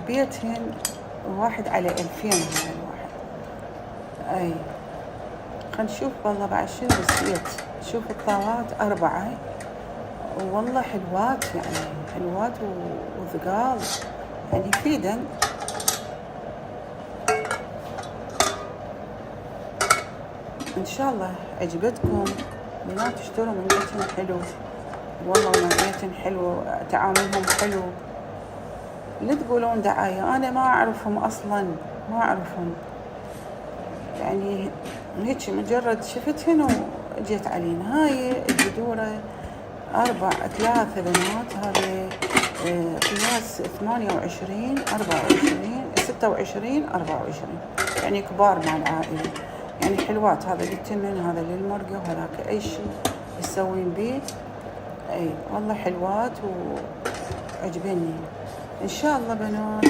حبيتهن 1/2000 هذا الواحد. اي خلينا نشوف والله بعد شنو نسيت. شوف الطاوات 4 والله حلوات، يعني حلوات وثقال، يعني يفيدن. ان شاء الله عجبتكم. لا تشتروا من بيتهم حلو والله، من بيتهم حلو، تعاملهم حلو. لا تقولون دعاية، انا ما اعرفهم اصلا، ما اعرفهم، يعني هيك مجرد شفتهن وجيت علينا. هاي الجذورة 3 بنات، هذه قياس 28 24 26 24، يعني كبار مع العائلة، يعني حلوات. هذا للتمن، هذا للمرقة، وهذاك أي شيء تسوين بيه. أي والله حلوات وعجبني. إن شاء الله بنات.